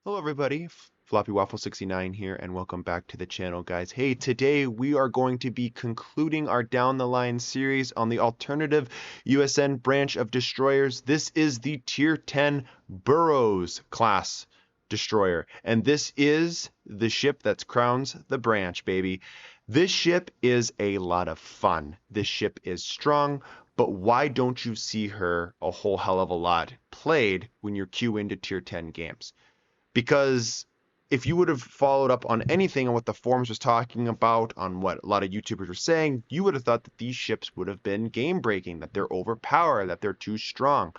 Hello everybody, Floppy Waffle 69 here, and welcome back to the channel, guys. Hey, today we are going to be concluding our Down the Line series on the alternative USN branch of destroyers. This is the Tier 10 Burrows class destroyer, and this is the ship that crowns the branch, baby. This ship is a lot of fun. This ship is strong, but why don't you see her a whole hell of a lot played when you're queue into Tier 10 games? Because if you would have followed up on anything on what the forums was talking about, on what a lot of YouTubers were saying, you would have thought that these ships would have been game breaking, that they're overpowered, that they're too strong.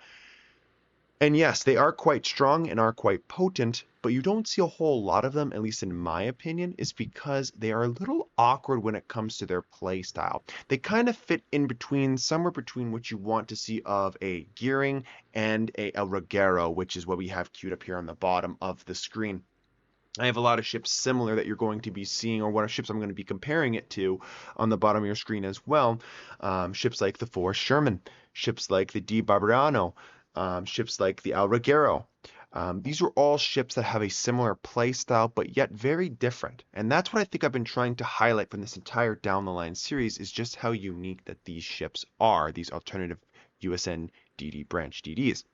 And yes, they are quite strong and are quite potent, but you don't see a whole lot of them, at least in my opinion, is because they are a little awkward when it comes to their play style. They kind of fit in between, somewhere between what you want to see of a Gearing and a El Reguero, which is what we have queued up here on the bottom of the screen. I have a lot of ships similar that you're going to be seeing, or what ships I'm going to be comparing it to on the bottom of your screen as well. Ships like the Forrest Sherman, ships like the Di Barbariano, ships like the El Reguero. These are all ships that have a similar play style, but yet very different. And that's what I think I've been trying to highlight from this entire Down the Line series, is just how unique that these ships are, these alternative USN DD branch DDs.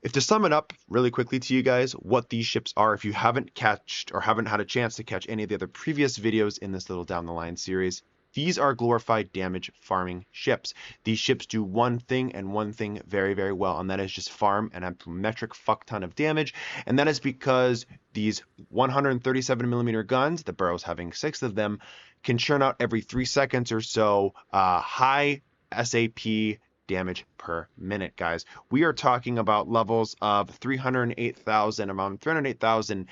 If to sum it up really quickly to you guys, what these ships are, if you haven't catched or haven't had a chance to catch any of the other previous videos in this little Down the Line series, these are glorified damage farming ships. These ships do one thing and one thing very, very well, and that is just farm an metric fuck ton of damage. And that is because these 137mm guns, the Burrows having 6 of them, can churn out every 3 seconds or so high SAP damage per minute, guys. We are talking about levels of 308,000, around 308,000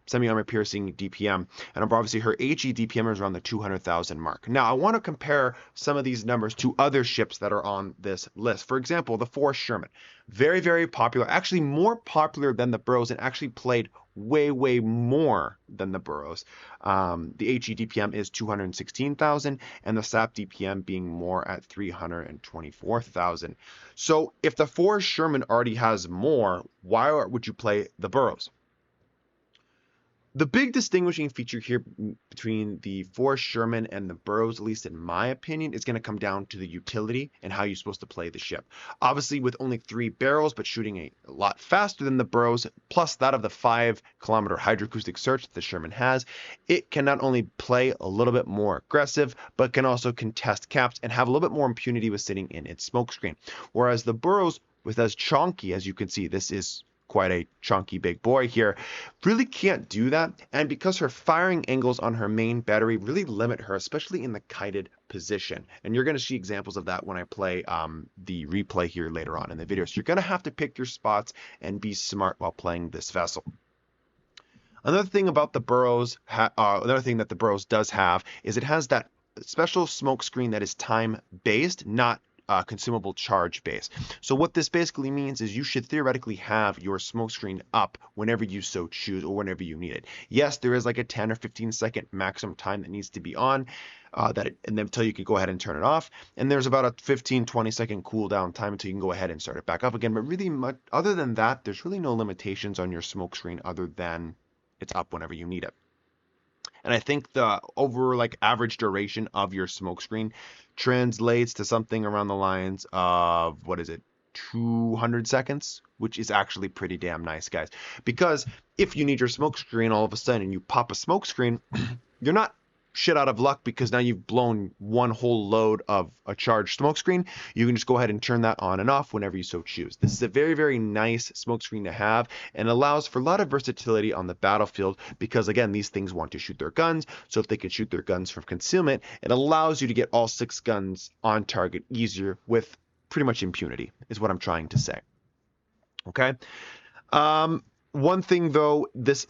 semi-armor piercing DPM, and obviously her HE DPM is around the 200,000 mark. Now I want to compare some of these numbers to other ships that are on this list. For example, the Forrest Sherman, very, very popular, actually more popular than the Burrows, and actually played way more than the Burrows. The HE DPM is 216,000, and the SAP DPM being more at 324,000. So if the Forrest Sherman already has more, why would you play the Burrows? The big distinguishing feature here between the Forrest Sherman and the Burrows, at least in my opinion, is going to come down to the utility and how you're supposed to play the ship. Obviously, with only 3 barrels, but shooting a lot faster than the Burrows, plus that of the 5-kilometer hydroacoustic search that the Sherman has, it can not only play a little bit more aggressive, but can also contest caps and have a little bit more impunity with sitting in its smokescreen. Whereas the Burrows, with as chonky as you can see, this is quite a chunky big boy here, really can't do that. And because her firing angles on her main battery really limit her, especially in the kited position. And you're going to see examples of that when I play the replay here later on in the video. So you're going to have to pick your spots and be smart while playing this vessel. Another thing about the Burrows, another thing that the Burrows does have is it has that special smoke screen that is time based, not consumable charge base. So what this basically means is you should theoretically have your smoke screen up whenever you so choose, or whenever you need it. Yes, there is like a 10 or 15 second maximum time that needs to be on and then until you can go ahead and turn it off. And there's about a 15-20 second cooldown time until you can go ahead and start it back up again. But really, other than that, there's really no limitations on your smoke screen other than it's up whenever you need it. And I think the average duration of your smoke screen translates to something around the lines of, 200 seconds, which is actually pretty damn nice, guys. Because if you need your smoke screen all of a sudden and you pop a smoke screen, you're not shit out of luck because now you've blown one whole load of a charged smoke screen. You can just go ahead and turn that on and off whenever you so choose. This is a very, very nice smoke screen to have, and allows for a lot of versatility on the battlefield because, again, these things want to shoot their guns. So if they can shoot their guns from concealment, it allows you to get all 6 guns on target easier with pretty much impunity, is what I'm trying to say. Okay. One thing though, this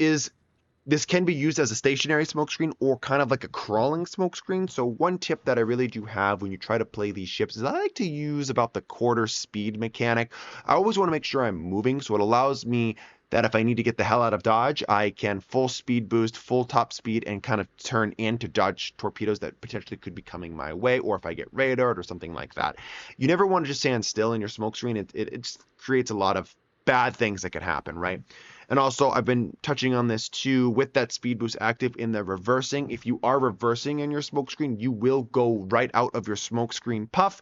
can be used as a stationary smokescreen or kind of like a crawling smokescreen. So one tip that I really do have when you try to play these ships is I like to use about the quarter speed mechanic. I always want to make sure I'm moving, so it allows me that if I need to get the hell out of dodge, I can full speed boost, full top speed, and kind of turn in to dodge torpedoes that potentially could be coming my way, or if I get radared or something like that. You never want to just stand still in your smokescreen. It just creates a lot of bad things that could happen, right? And also, I've been touching on this too with that speed boost active in the reversing. If you are reversing in your smokescreen, you will go right out of your smokescreen puff,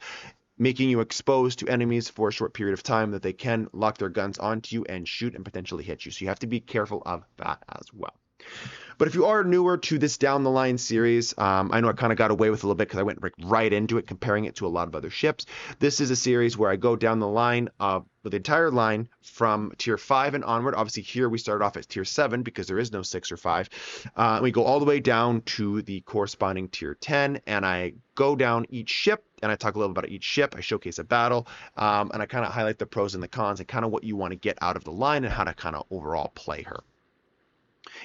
making you exposed to enemies for a short period of time that they can lock their guns onto you and shoot and potentially hit you. So you have to be careful of that as well. But if you are newer to this down the line series, I know I kind of got away with a little bit because I went right into it, comparing it to a lot of other ships. This is a series where I go down the line with the entire line from tier 5 and onward. Obviously, here we started off at tier 7 because there is no 6 or 5. We go all the way down to the corresponding tier 10, and I go down each ship, and I talk a little about each ship. I showcase a battle, and I kind of highlight the pros and the cons and kind of what you want to get out of the line and how to kind of overall play her.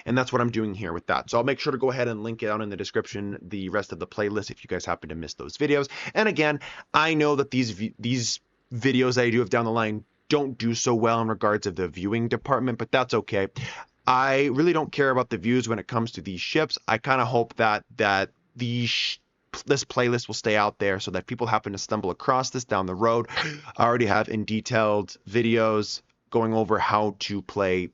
And that's what I'm doing here with that. So I'll make sure to go ahead and link it out in the description, the rest of the playlist, if you guys happen to miss those videos. And again, I know that these videos that I do have down the line don't do so well in regards of the viewing department, but that's okay. I really don't care about the views when it comes to these ships. I kind of hope that this playlist will stay out there so that people happen to stumble across this down the road. I already have in detailed videos going over how to play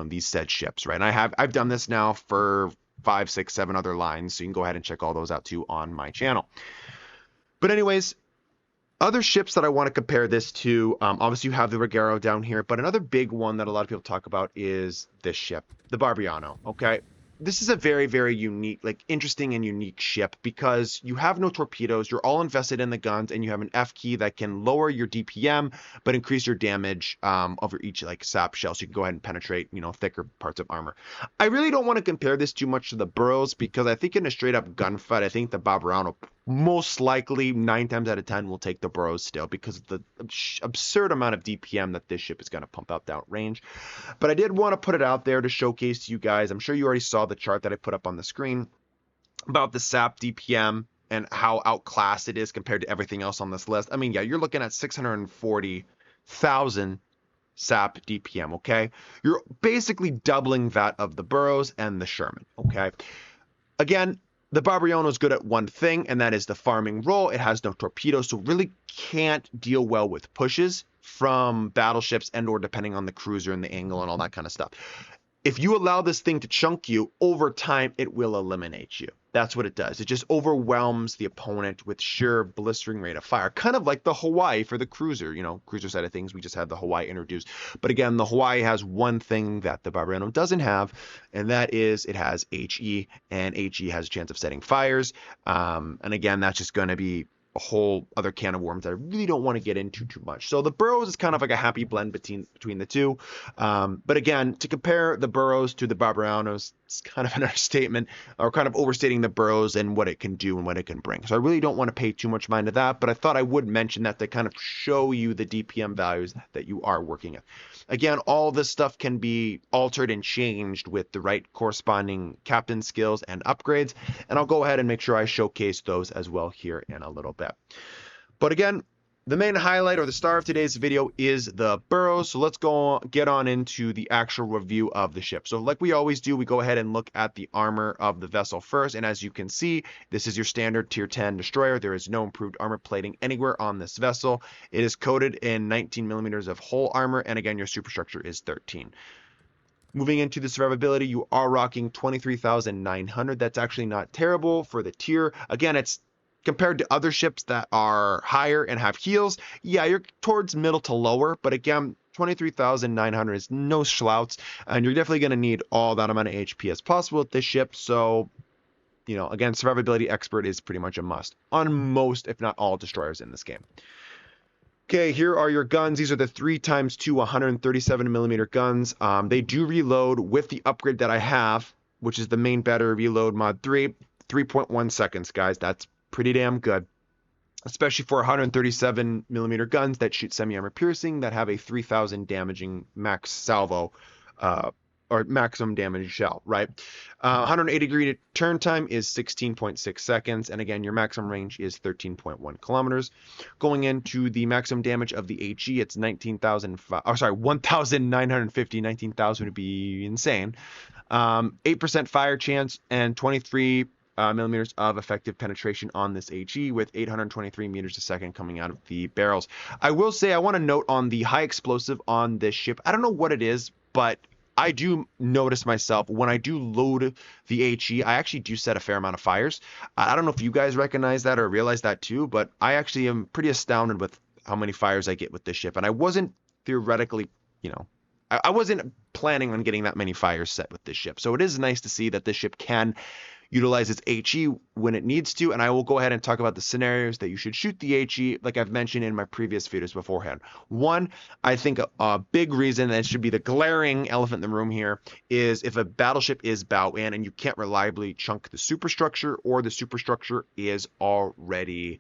these said ships, right? And I've done this now for 5, 6, 7 other lines, so you can go ahead and check all those out too on my channel. But anyways, other ships that I want to compare this to, obviously you have the Regaro down here, but another big one that a lot of people talk about is this ship, the Barbiano, okay? This is a very, very unique, interesting and unique ship because you have no torpedoes, you're all invested in the guns, and you have an F key that can lower your DPM, but increase your damage over each SAP shell, so you can go ahead and penetrate, thicker parts of armor. I really don't want to compare this too much to the Burrows because I think in a straight up gunfight, I think the Barbiano most likely 9 times out of 10 will take the Burrows still because of the absurd amount of DPM that this ship is going to pump out that range. But I did want to put it out there to showcase to you guys. I'm sure you already saw the chart that I put up on the screen about the SAP DPM and how outclassed it is compared to everything else on this list. I mean, yeah, you're looking at 640,000 SAP DPM, okay? You're basically doubling that of the Burrows and the Sherman, okay? Again, the Barbiano is good at one thing, and that is the farming role. It has no torpedoes, so really can't deal well with pushes from battleships and or depending on the cruiser and the angle and all that kind of stuff. If you allow this thing to chunk you, over time, it will eliminate you. That's what it does. It just overwhelms the opponent with sheer blistering rate of fire. Kind of like the Hawaii for the cruiser, cruiser side of things. We just had the Hawaii introduced. But again, the Hawaii has one thing that the Barbiano doesn't have, and that is it has HE, and HE has a chance of setting fires. And again, that's just going to be a whole other can of worms that I really don't want to get into too much. So the Burrows is kind of like a happy blend between the two. But again, to compare the Burrows to the Barbianos, it's kind of an understatement, or kind of overstating the Burrows and what it can do and what it can bring. So I really don't want to pay too much mind to that, but I thought I would mention that to kind of show you the DPM values that you are working at. Again, all this stuff can be altered and changed with the right corresponding captain skills and upgrades, and I'll go ahead and make sure I showcase those as well here in a little bit. But again, the main highlight or the star of today's video is the Burrows. So let's get on into the actual review of the ship. So like we always do, we go ahead and look at the armor of the vessel first. And as you can see, this is your standard tier 10 destroyer. There is no improved armor plating anywhere on this vessel. It is coated in 19 millimeters of hull armor. And again, your superstructure is 13. Moving into the survivability, you are rocking 23,900. That's actually not terrible for the tier. Again, it's compared to other ships that are higher and have heals, yeah, you're towards middle to lower, but again, 23,900 is no slouch, and you're definitely going to need all that amount of HP as possible with this ship, so, again, survivability expert is pretty much a must on most, if not all, destroyers in this game. Okay, here are your guns. These are the 3x2 137 millimeter guns. They do reload with the upgrade that I have, which is the main battery reload mod 3, 3.1 seconds, guys. That's pretty damn good. especially for 137 millimeter guns that shoot semi-armor piercing that have a 3,000 damaging max salvo, uh, or maximum damage shell, right? 180-degree turn time is 16.6 seconds, and again, your maximum range is 13.1 kilometers. Going into the maximum damage of the HE, it's 19,000. Oh, sorry, 1,950. 19,000 would be insane. 8% fire chance and 23 millimeters of effective penetration on this HE with 823 meters a second coming out of the barrels. I will say I want to note on the high explosive on this ship. I don't know what it is, but I do notice myself when I do load the HE, I actually do set a fair amount of fires. I don't know if you guys recognize that or realize that too, but I actually am pretty astounded with how many fires I get with this ship. And I wasn't theoretically, you know, I wasn't planning on getting that many fires set with this ship. So it is nice to see that this ship can utilize its HE when it needs to, and I will go ahead and talk about the scenarios that you should shoot the HE, like I've mentioned in my previous videos beforehand. One, I think a big reason, that should be the glaring elephant in the room here, is if a battleship is bow in and you can't reliably chunk the superstructure, or the superstructure is already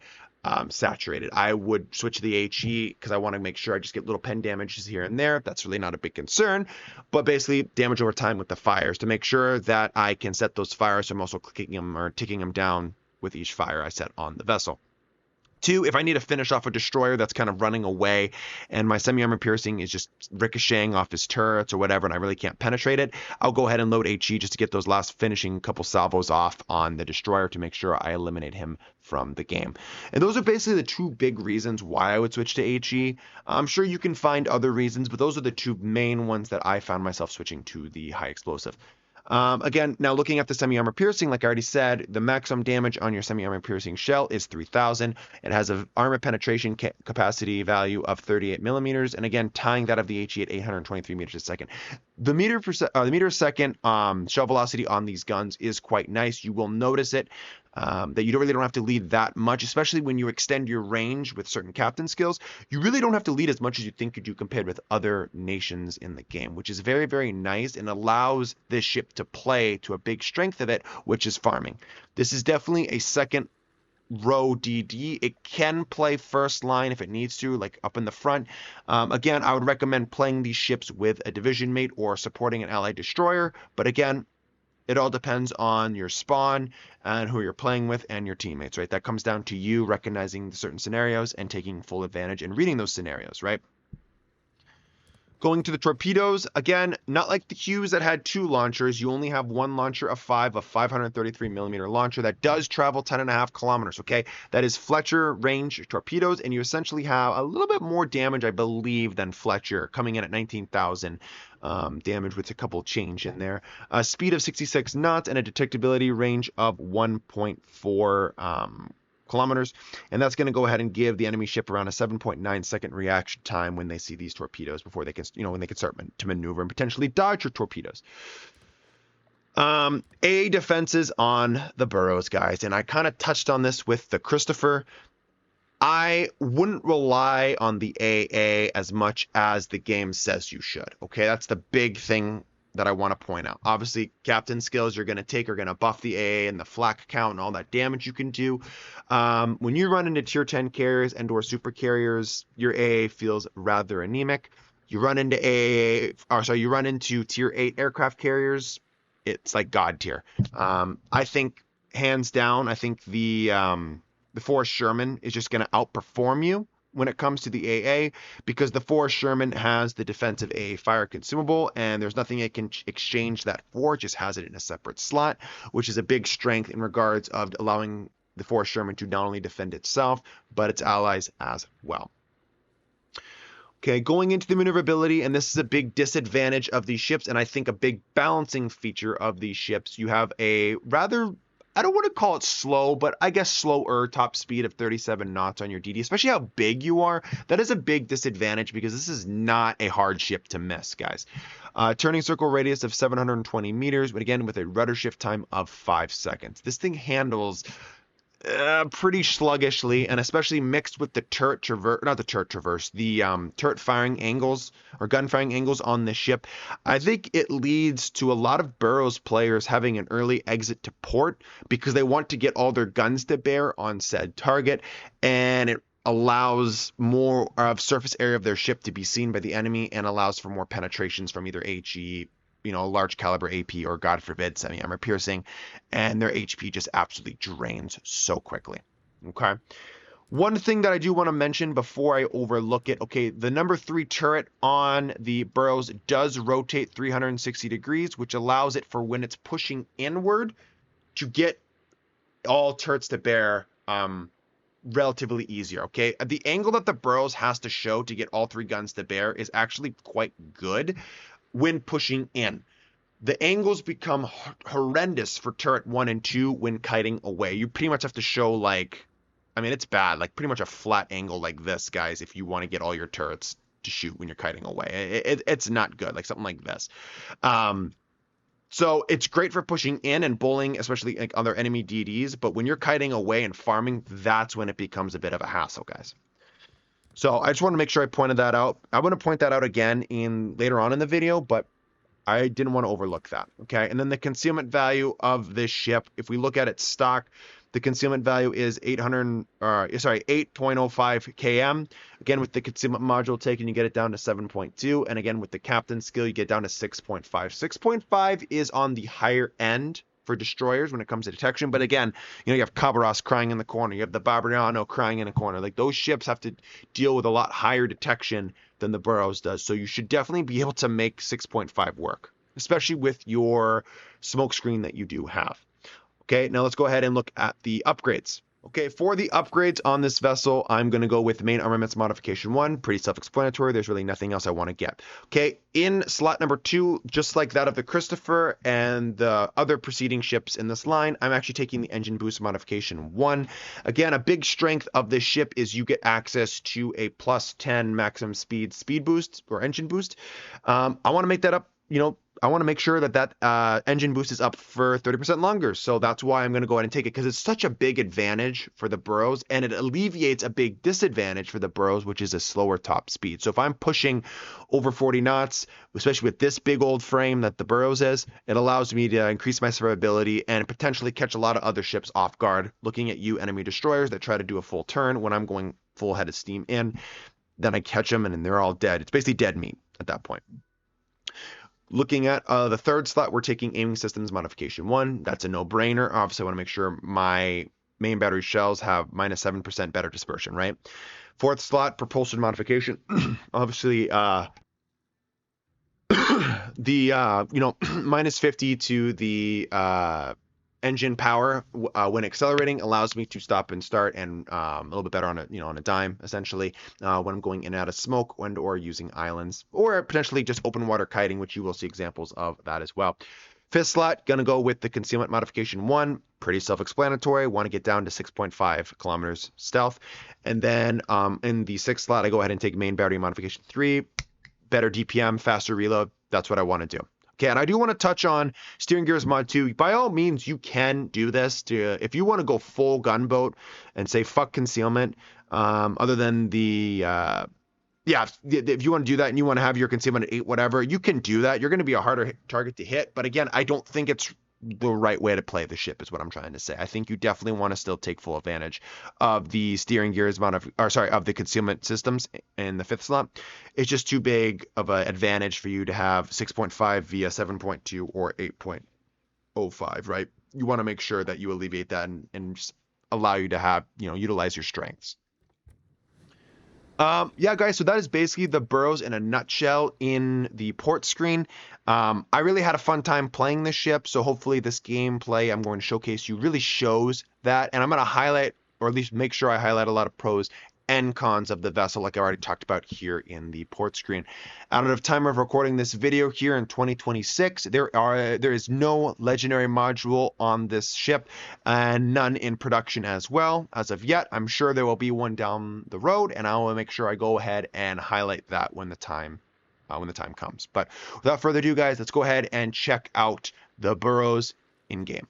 saturated. I would switch to the HE because I want to make sure I just get little pen damages here and there. That's really not a big concern, but basically damage over time with the fires to make sure that I can set those fires. So I'm also clicking them or ticking them down with each fire I set on the vessel. Two, if I need to finish off a destroyer that's kind of running away and my semi-armor piercing is just ricocheting off his turrets or whatever and I really can't penetrate it, I'll go ahead and load HE just to get those last finishing couple salvos off on the destroyer to make sure I eliminate him from the game. And those are basically the two big reasons why I would switch to HE. I'm sure you can find other reasons, but those are the two main ones that I found myself switching to the high explosive. Again, now looking at the semi-armor piercing, like I already said, the maximum damage on your semi-armor piercing shell is 3,000. It has an armor penetration capacity value of 38 millimeters, and again, tying that of the HE at 823 meters a second. The meter a second shell velocity on these guns is quite nice. You will notice it. That you really don't have to lead that much, especially when you extend your range with certain captain skills. You really don't have to lead as much as you think you do compared with other nations in the game, which is very, very nice and allows this ship to play to a big strength of it, which is farming. This is definitely a second row DD. It can play first line if it needs to, like up in the front. Again, I would recommend playing these ships with a division mate or supporting an allied destroyer, but again, it all depends on your spawn and who you're playing with and your teammates, right? That comes down to you recognizing certain scenarios and taking full advantage and reading those scenarios, right? Going to the torpedoes, again, not like the Qs that had two launchers. You only have one launcher of 533 millimeter launcher that does travel 10.5 kilometers, okay? That is Fletcher range torpedoes, and you essentially have a little bit more damage, I believe, than Fletcher, coming in at 19,000 damage with a couple change in there. A speed of 66 knots and a detectability range of 1.4 kilometers, and that's going to go ahead and give the enemy ship around a 7.9 second reaction time when they see these torpedoes before they can, when they can start to maneuver and potentially dodge your torpedoes. A defenses on the Burrows, guys, and I kind of touched on this with the Christopher. I wouldn't rely on the AA as much as the game says you should. Okay, that's the big thing that I want to point out. Obviously, captain skills you're going to take are going to buff the AA and the flak count and all that damage you can do. When you run into tier 10 carriers and or super carriers, your AA feels rather anemic. You run into you run into tier 8 aircraft carriers, it's like god tier. I think hands down, I think the Forrest Sherman is just going to outperform you when it comes to the AA, because the Forrest Sherman has the defensive AA fire consumable, and there's nothing it can exchange that for. It just has it in a separate slot, which is a big strength in regards of allowing the Forrest Sherman to not only defend itself, but its allies as well. Okay, going into the maneuverability, and this is a big disadvantage of these ships, and I think a big balancing feature of these ships. You have a rather, I don't want to call it slow, but I guess slower top speed of 37 knots on your DD, especially how big you are. That is a big disadvantage because this is not a hard ship to miss, guys. Turning circle radius of 720 meters, but again, with a rudder shift time of 5 seconds. This thing handles pretty sluggishly, and especially mixed with the turret traverse, not the turret traverse, the turret firing angles or gun firing angles on the ship. I think it leads to a lot of Burrows players having an early exit to port because they want to get all their guns to bear on said target, and it allows more of surface area of their ship to be seen by the enemy and allows for more penetrations from either HE, large caliber AP, or God forbid, semi-armor piercing, and their HP just absolutely drains so quickly. Okay. One thing that I do want to mention before I overlook it, okay, the number 3 turret on the Burrows does rotate 360 degrees, which allows it for when it's pushing inward to get all turrets to bear relatively easier, okay? The angle that the Burrows has to show to get all 3 guns to bear is actually quite good when pushing in. The angles become horrendous for turret 1 and 2 when kiting away. You pretty much have to show, like, I mean, it's bad, like pretty much a flat angle like this, guys, if you want to get all your turrets to shoot when you're kiting away. It's not good, like something like this. So it's great for pushing in and bullying, especially like other enemy DDs, but when you're kiting away and farming, that's when it becomes a bit of a hassle, guys. So I just want to make sure I pointed that out. I'm going to point that out again later on in the video, but I didn't want to overlook that. Okay. And then the concealment value of this ship, if we look at its stock, the concealment value is 8.05 km. Again, with the concealment module taken, you get it down to 7.2. And again, with the captain skill, you get down to 6.5. 6.5 is on the higher end for destroyers when it comes to detection. But again, you have Cabaros crying in the corner. You have the Barbariano crying in a corner. Like, those ships have to deal with a lot higher detection than the Burrows does. So you should definitely be able to make 6.5 work, especially with your smoke screen that you do have. Okay, now let's go ahead and look at the upgrades. Okay, for the upgrades on this vessel, I'm going to go with main armaments modification 1. Pretty self-explanatory. There's really nothing else I want to get. Okay, in slot number 2, just like that of the Christopher and the other preceding ships in this line, I'm actually taking the engine boost modification 1. Again, a big strength of this ship is you get access to a plus 10 maximum speed boost or engine boost. I want to make that up, I want to make sure that engine boost is up for 30% longer. So that's why I'm going to go ahead and take it, because it's such a big advantage for the Burrows, and it alleviates a big disadvantage for the Burrows, which is a slower top speed. So if I'm pushing over 40 knots, especially with this big old frame that the Burrows is, it allows me to increase my survivability and potentially catch a lot of other ships off guard, looking at you enemy destroyers that try to do a full turn when I'm going full head of steam in. Then I catch them and they're all dead. It's basically dead meat at that point. Looking at the third slot, we're taking aiming systems modification 1. That's a no-brainer. Obviously, I want to make sure my main battery shells have minus 7% better dispersion, right? Fourth slot, propulsion modification. Obviously, the minus 50 to the engine power when accelerating allows me to stop and start and a little bit better on a dime, essentially, when I'm going in and out of smoke or using islands, or potentially just open water kiting, which you will see examples of that as well. Fifth slot, gonna go with the concealment modification 1. Pretty self-explanatory. Want to get down to 6.5 kilometers stealth. And then in the sixth slot, I go ahead and take main battery modification 3. Better DPM, faster reload. That's what I want to do. Okay, and I do want to touch on steering gears mod 2. By all means, you can do this. If you want to go full gunboat and say fuck concealment, other than the if you want to do that and you want to have your concealment at 8, whatever, you can do that. You're going to be a harder target to hit, but again, I don't think it's the right way to play the ship, is what I'm trying to say. I think you definitely want to still take full advantage of the steering gears of the concealment systems in the fifth slot. It's just too big of an advantage for you to have 6.5 via 7.2 or 8.05, right? You want to make sure that you alleviate that and just allow you to have, utilize your strengths. Yeah, guys, so that is basically the Burrows in a nutshell in the port screen. I really had a fun time playing this ship, so hopefully this gameplay I'm going to showcase you really shows that, and I'm going to highlight, or at least make sure I highlight a lot of pros and cons of the vessel, like I already talked about here in the port screen. Out of time of recording this video here in 2026, there is no legendary module on this ship, and none in production as well as of yet. I'm sure there will be one down the road, and I will make sure I go ahead and highlight that when the time comes. But without further ado, guys, let's go ahead and check out the Burrows in game.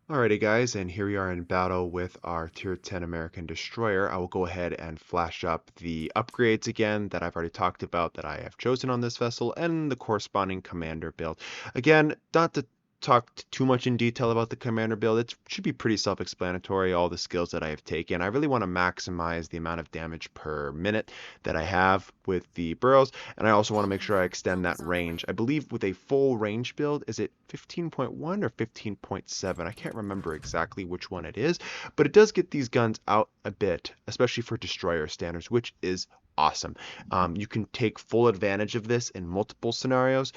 Alrighty guys, and here we are in battle with our Tier 10 American Destroyer. I will go ahead and flash up the upgrades again that I've already talked about that I have chosen on this vessel and the corresponding commander build. Again, not to talk too much in detail about the commander build, it should be pretty self-explanatory, all the skills that I have taken. I really want to maximize the amount of damage per minute that I have with the Burrows, and I also want to make sure I extend that range. I believe with a full range build, is it 15.1 or 15.7? I can't remember exactly which one it is, but it does get these guns out a bit, especially for destroyer standards, which is awesome. You can take full advantage of this in multiple scenarios,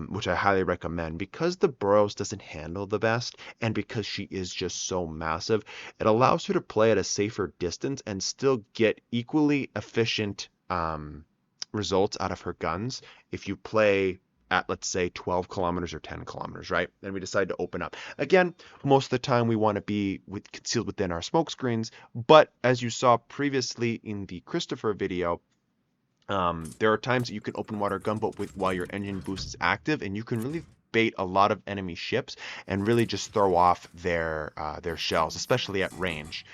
which I highly recommend. Because the Burrows doesn't handle the best, and because she is just so massive, it allows her to play at a safer distance and still get equally efficient results out of her guns if you play at, let's say, 12 kilometers or 10 kilometers, right? And we decide to open up. Again, most of the time we want to be concealed within our smoke screens, but as you saw previously in the Christopher video, there are times that you can open water gunboat while your engine boost is active, and you can really bait a lot of enemy ships and really just throw off their shells, especially at range.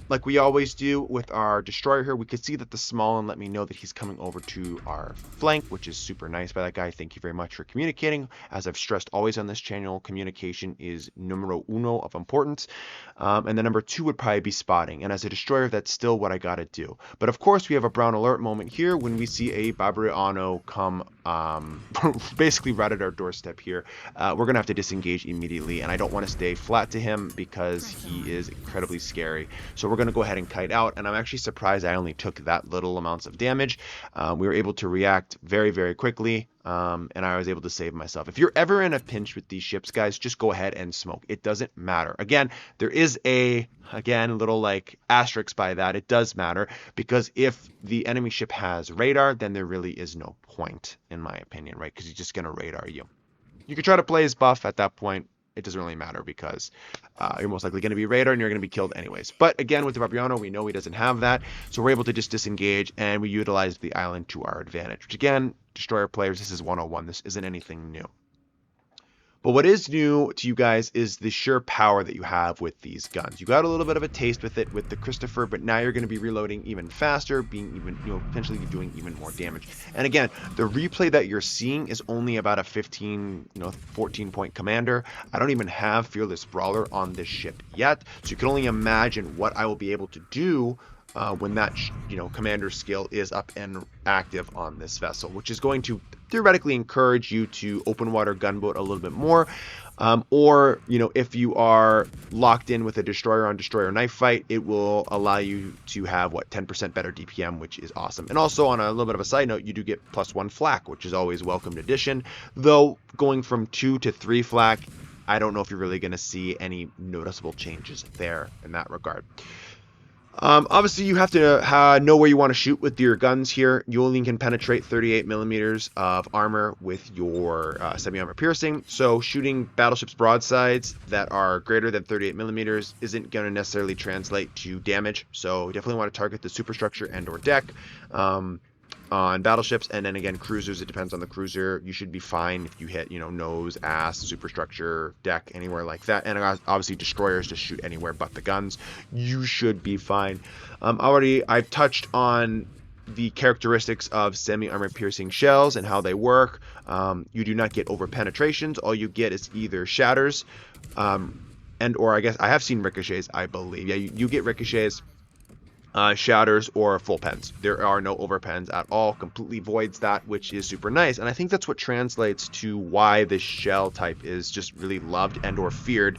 Like we always do with our destroyer here, we could see that the small one let me know that he's coming over to our flank, which is super nice by that guy. Thank you very much for communicating. As I've stressed always on this channel, communication is numero uno of importance. And the number two would probably be spotting. And as a destroyer, that's still what I got to do. But of course, we have a brown alert moment here when we see a Barbriano come basically right at our doorstep here. We're going to have to disengage immediately. And I don't want to stay flat to him because he is incredibly scary. So we're going to go ahead and kite out. And I'm actually surprised I only took that little amounts of damage. We were able to react very, very quickly. And I was able to save myself. If you're ever in a pinch with these ships, guys, just go ahead and smoke. It doesn't matter. Again, there is a little like asterisk by that. It does matter because if the enemy ship has radar, then there really is no point, in my opinion, right? Because he's just going to radar you. You could try to play his buff at that point. It doesn't really matter because you're most likely going to be radar and you're going to be killed anyways. But again, with the Barbriano, we know he doesn't have that. So we're able to just disengage and we utilize the island to our advantage. Which again, destroyer players, this is 101. This isn't anything new. But what is new to you guys is the sheer power that you have with these guns. You got a little bit of a taste with it with the Christopher, but now you're going to be reloading even faster, being even, potentially doing even more damage. And again, the replay that you're seeing is only about a 15, 14 point commander. I don't even have Fearless Brawler on this ship yet, so you can only imagine what I will be able to do when that commander skill is up and active on this vessel, which is going to theoretically encourage you to open water gunboat a little bit more, or if you are locked in with a destroyer on destroyer knife fight, it will allow you to have 10% better DPM, which is awesome. And also on a little bit of a side note, you do get +1 flak, which is always welcomed addition, though going from 2 to 3 flak, I don't know if you're really going to see any noticeable changes there in that regard. Obviously, you have to know where you want to shoot with your guns here. You only can penetrate 38 millimeters of armor with your semi-armor piercing. So shooting battleships broadsides that are greater than 38 millimeters isn't going to necessarily translate to damage. So definitely want to target the superstructure and or deck. On battleships, and then again cruisers, it depends on the cruiser. You should be fine if you hit nose, ass, superstructure, deck, anywhere like that. And obviously destroyers just shoot anywhere but the guns. You should be fine. I've touched on the characteristics of semi-armor piercing shells and how they work. You do not get over penetrations. All you get is either shatters and or I guess I have seen ricochets, I believe. Yeah, you get ricochets, shatters, or full pens. There are no over pens at all. Completely voids that, which is super nice. And I think that's what translates to why this shell type is just really loved and or feared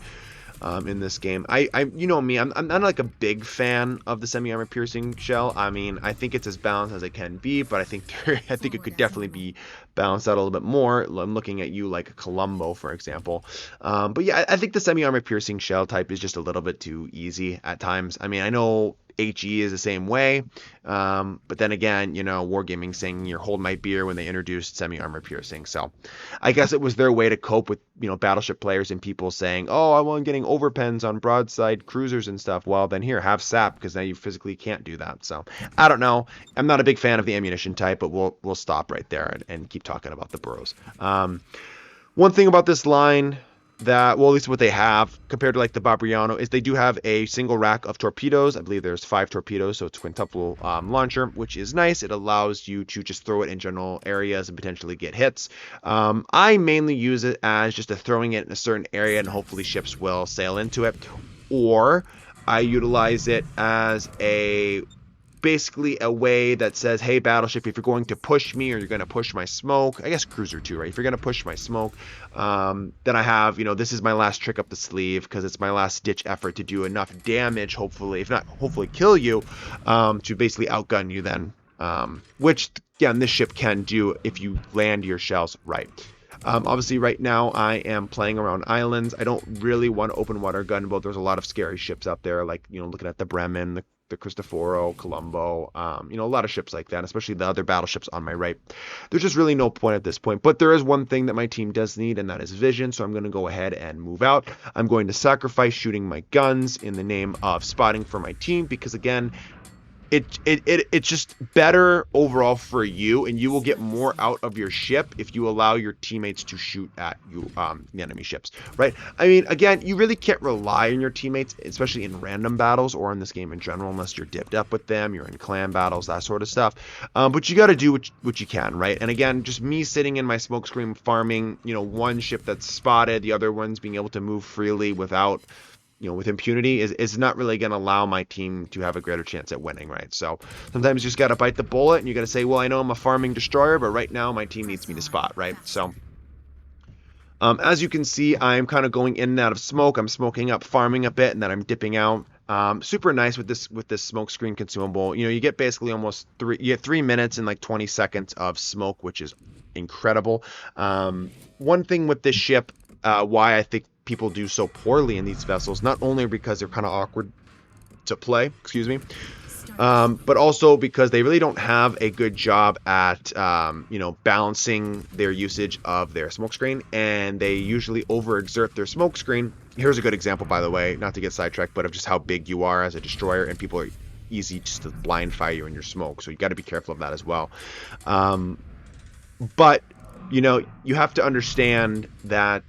in this game. You know me, I'm not like a big fan of the semi-armor piercing shell. I mean, I think it's as balanced as it can be, but I think it could definitely be balanced out a little bit more. I'm looking at you like a Columbo, for example. But yeah, I think the semi-armor piercing shell type is just a little bit too easy at times. I mean, I know HE is the same way, but then again, Wargaming saying hold my beer when they introduced semi-armor piercing. So I guess it was their way to cope with battleship players and people saying, oh, I'm getting overpens on broadside cruisers and stuff. Well, then here, have SAP, because now you physically can't do that. So I don't know. I'm not a big fan of the ammunition type, but we'll stop right there and keep talking about the Burrows. One thing about this line, that, well, at least what they have compared to like the Babriano, is they do have a single rack of torpedoes. I believe there's 5 torpedoes, so it's quintuple launcher, which is nice. It allows you to just throw it in general areas and potentially get hits. I mainly use it as just throwing it in a certain area and hopefully ships will sail into it. Or I utilize it as basically a way that says, hey, battleship, if you're going to push me or you're going to push my smoke, I guess cruiser too, right? If you're going to push my smoke, then I have, this is my last trick up the sleeve, because it's my last ditch effort to do enough damage, hopefully, if not hopefully kill you, to basically outgun you then, which, again, this ship can do if you land your shells right. Obviously, right now, I am playing around islands. I don't really want to open water gunboat. There's a lot of scary ships out there, like, looking at the Bremen, the Cristoforo, Colombo, a lot of ships like that, especially the other battleships on my right. There's just really no point at this point. But there is one thing that my team does need, and that is vision. So I'm going to go ahead and move out. I'm going to sacrifice shooting my guns in the name of spotting for my team, because, again, it's just better overall for you, and you will get more out of your ship if you allow your teammates to shoot at you, the enemy ships, right? I mean, again, you really can't rely on your teammates, especially in random battles or in this game in general, unless you're dipped up with them, you're in clan battles, that sort of stuff. But you got to do what you can, right? And again, just me sitting in my smoke screen farming, one ship that's spotted, the other ones being able to move freely without, with impunity is not really going to allow my team to have a greater chance at winning, right? So sometimes you just got to bite the bullet, and you got to say, well, I know I'm a farming destroyer, but right now my team needs me to spot, right? So as you can see, I'm kind of going in and out of smoke. I'm smoking up, farming a bit, and then I'm dipping out. Super nice with this smoke screen consumable. You get basically almost 3 minutes and like 20 seconds of smoke, which is incredible. One thing with this ship, why I think people do so poorly in these vessels, not only because they're kind of awkward to play, but also because they really don't have a good job at, balancing their usage of their smokescreen, and they usually overexert their smokescreen. Here's a good example, by the way, not to get sidetracked, but of just how big you are as a destroyer, and people are easy just to blind fire you in your smoke, so you got to be careful of that as well. But you have to understand that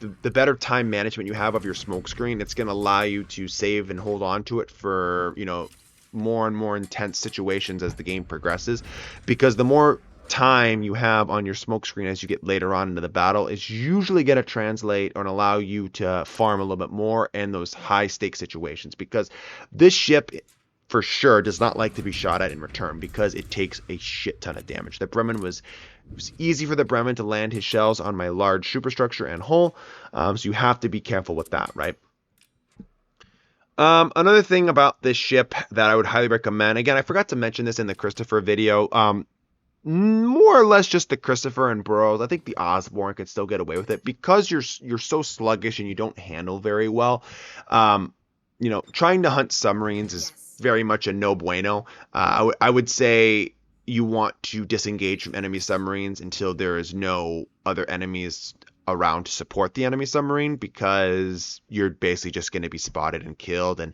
the better time management you have of your smoke screen, it's going to allow you to save and hold on to it for, more and more intense situations as the game progresses, because the more time you have on your smoke screen as you get later on into the battle is usually going to translate or allow you to farm a little bit more in those high stakes situations, because this ship for sure does not like to be shot at in return, because it takes a shit ton of damage. It was easy for the Bremen to land his shells on my large superstructure and hull, so you have to be careful with that, right? Another thing about this ship that I would highly recommend, again, I forgot to mention this in the Christopher video, more or less just the Christopher and Burrows. I think the Osborne could still get away with it, because you're so sluggish and you don't handle very well. Trying to hunt submarines is very much a no bueno. I would say you want to disengage from enemy submarines until there is no other enemies around to support the enemy submarine, because you're basically just going to be spotted and killed, and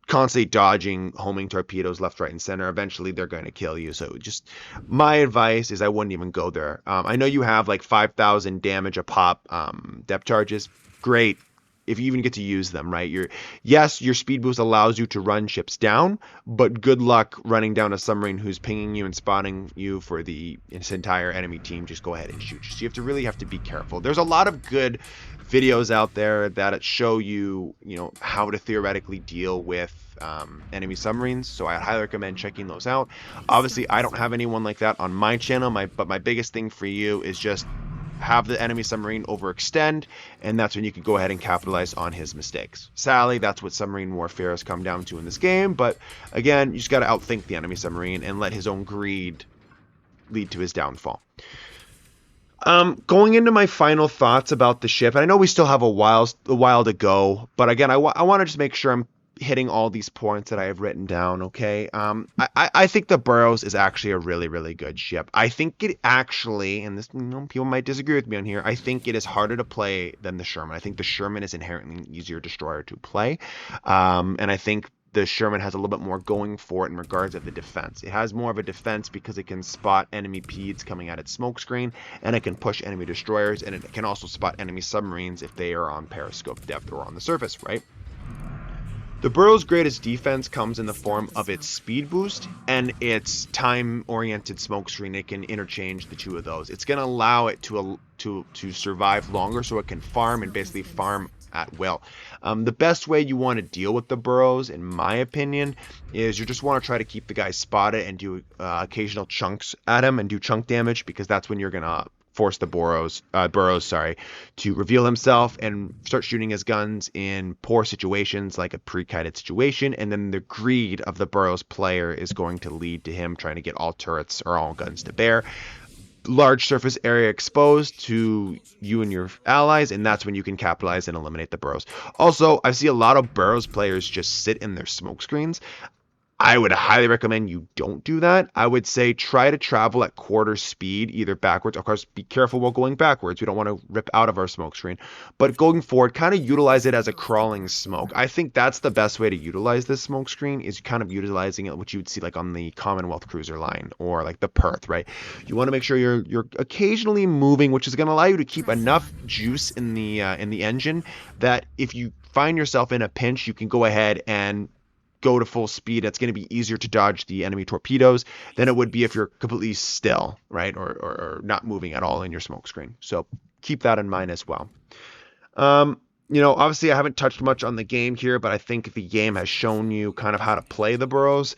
constantly dodging homing torpedoes left, right, and center. Eventually they're going to kill you. So just my advice is I wouldn't even go there. I know you have like 5,000 damage a pop depth charges. Great. If you even get to use them, right? Your speed boost allows you to run ships down, but good luck running down a submarine who's pinging you and spotting you for this entire enemy team. Just go ahead and shoot. So you really have to be careful. There's a lot of good videos out there that show you, how to theoretically deal with enemy submarines. So I highly recommend checking those out. Obviously, I don't have anyone like that on my channel. But my biggest thing for you is just have the enemy submarine overextend, and that's when you can go ahead and capitalize on his mistakes. Sadly, that's what submarine warfare has come down to in this game, but again, you just got to outthink the enemy submarine and let his own greed lead to his downfall. Going into my final thoughts about the ship, and I know we still have a while to go, but again, I want to just make sure I'm hitting all these points that I have written down, okay? I think the Burrows is actually a really, really good ship. I think it actually, and this, people might disagree with me on here, I think it is harder to play than the Sherman. I think the Sherman is inherently an easier destroyer to play, and I think the Sherman has a little bit more going for it in regards of the defense. It has more of a defense because it can spot enemy PEDs coming at its smoke screen, and it can push enemy destroyers, and it can also spot enemy submarines if they are on periscope depth or on the surface, right? The Burrows' greatest defense comes in the form of its speed boost and its time-oriented smokescreen. It can interchange the two of those. It's going to allow it to survive longer, so it can farm and basically farm at will. The best way you want to deal with the Burrows, in my opinion, is you just want to try to keep the guy spotted and do occasional chunks at him and do chunk damage, because that's when you're going to force the Burrows, to reveal himself and start shooting his guns in poor situations like a pre-kited situation, and then the greed of the Burrows player is going to lead to him trying to get all turrets or all guns to bear. Large surface area exposed to you and your allies, and that's when you can capitalize and eliminate the Burrows. Also, I see a lot of Burrows players just sit in their smoke screens. I would highly recommend you don't do that. I would say try to travel at quarter speed, either backwards. Of course, be careful while going backwards. We don't want to rip out of our smoke screen. But going forward, kind of utilize it as a crawling smoke. I think that's the best way to utilize this smoke screen, is kind of utilizing it, what you would see like on the Commonwealth cruiser line or like the Perth, right? You want to make sure you're occasionally moving, which is going to allow you to keep enough juice in the engine that if you find yourself in a pinch, you can go ahead and go to full speed. It's going to be easier to dodge the enemy torpedoes than it would be if you're completely still, right? Or not moving at all in your smoke screen. So keep that in mind as well. Obviously I haven't touched much on the game here, but I think the game has shown you kind of how to play the Burrows,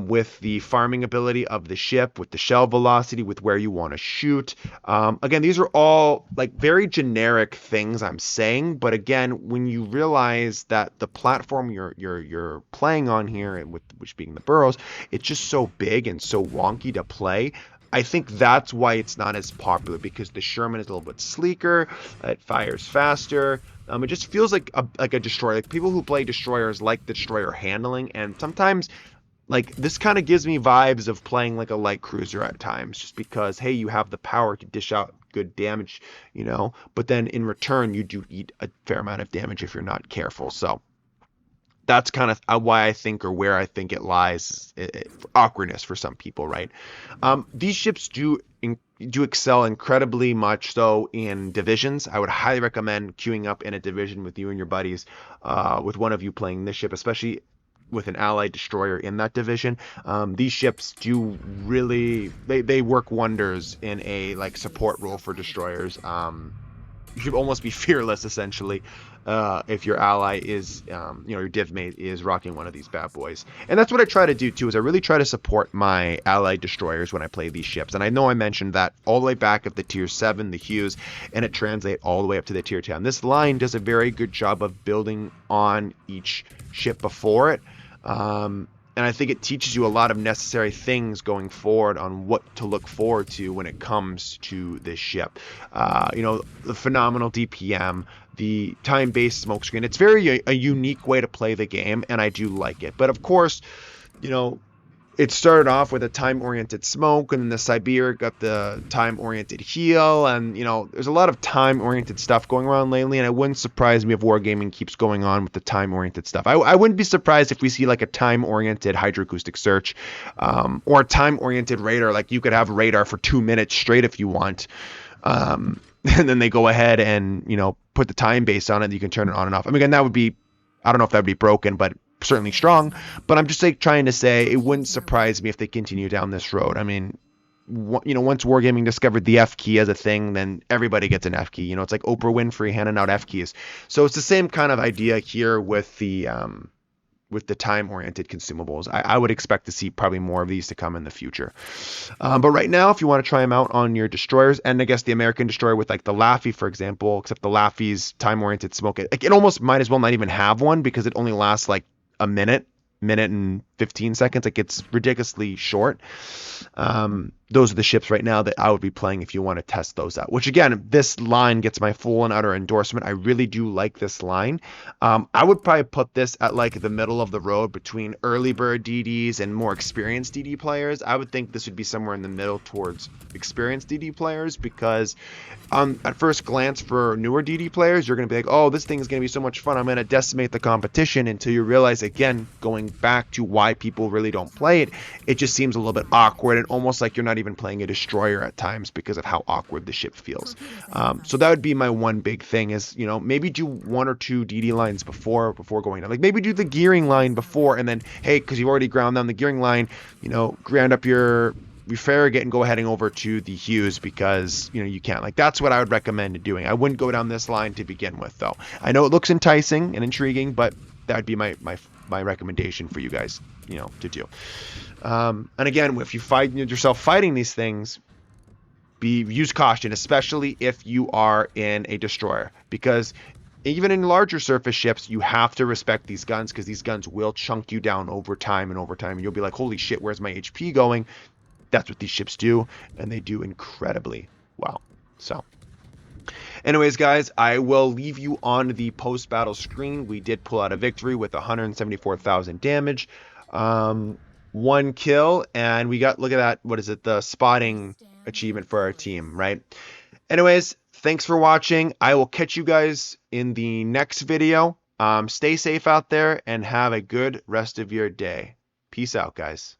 with the farming ability of the ship, with the shell velocity, with where you want to shoot. Again, these are all like very generic things I'm saying, but again, when you realize that the platform you're playing on here, and which being the Burrows, it's just so big and so wonky to play. I think that's why it's not as popular, because the Sherman is a little bit sleeker, it fires faster. It just feels like a destroyer. Like people who play destroyers like the destroyer handling, and sometimes like this kind of gives me vibes of playing like a light cruiser at times, just because hey, you have the power to dish out good damage, but then in return you do eat a fair amount of damage if you're not careful. So that's kind of why I think, or where I think it lies, awkwardness for some people, right? These ships do excel incredibly much so in divisions. I would highly recommend queuing up in a division with you and your buddies, with one of you playing this ship, especially with an allied destroyer in that division. These ships do really, they work wonders in a like support role for destroyers. You should almost be fearless, essentially, if your ally is, your div mate is rocking one of these bad boys. And that's what I try to do, too, is I really try to support my allied destroyers when I play these ships. And I know I mentioned that all the way back at the tier 7, the Hughes, and it translates all the way up to the tier 10. This line does a very good job of building on each ship before it. And I think it teaches you a lot of necessary things going forward on what to look forward to when it comes to this ship. The phenomenal DPM, the time-based smokescreen. It's very a unique way to play the game, and I do like it. But of course, it started off with a time-oriented smoke, and then the Siberia got the time-oriented heal, and there's a lot of time-oriented stuff going around lately, and it wouldn't surprise me if Wargaming keeps going on with the time-oriented stuff. I wouldn't be surprised if we see like a time-oriented hydroacoustic search, or a time-oriented radar. Like you could have radar for 2 minutes straight if you want, and then they go ahead and put the time base on it, and you can turn it on and off. I mean, again, that would be, I don't know if that would be broken, but certainly strong. But I'm just trying to say it wouldn't surprise me if they continue down this road. I mean, once Wargaming discovered the F key as a thing, then everybody gets an F key. It's like Oprah Winfrey handing out F keys. So it's the same kind of idea here with the time-oriented consumables. I would expect to see probably more of these to come in the future. But right now, if you want to try them out on your destroyers, and I guess the American destroyer with like the Laffy, for example, except the Laffy's time-oriented smoke, it almost might as well not even have one, because it only lasts like a minute and 15 seconds. Like, it's ridiculously short. Those are the ships right now that I would be playing if you want to test those out, which again, this line gets my full and utter endorsement. I really do like this line. I would probably put this at like the middle of the road between early bird DDs and more experienced DD players. I would think this would be somewhere in the middle towards experienced DD players, because at first glance for newer DD players, you're going to be like, oh, this thing is going to be so much fun, I'm going to decimate the competition, until you realize, again, going back to why people really don't play it, it just seems a little bit awkward and almost like you're not even playing a destroyer at times because of how awkward the ship feels. So that would be my one big thing is, you know, maybe do 1 or 2 DD lines before going down. Like, maybe do the gearing line before, and then, hey, because you've already ground down the gearing line, you know, ground up your Farragut and go heading over to the Hughes, because, you know, you can't. Like, that's what I would recommend doing. I wouldn't go down this line to begin with, though. I know it looks enticing and intriguing, but that would be my recommendation for you guys, you know, to do. And again, if you find yourself fighting these things, use caution, especially if you are in a destroyer, because even in larger surface ships, you have to respect these guns, because these guns will chunk you down over time, and you'll be like, holy shit, where's my HP going? That's what these ships do, and they do incredibly well. So anyways, guys, I will leave you on the post-battle screen. We did pull out a victory with 174,000 damage. 1 kill, and we got, look at that, what is it, the spotting achievement for our team, right? Anyways, thanks for watching. I will catch you guys in the next video. Stay safe out there and have a good rest of your day. Peace out, guys.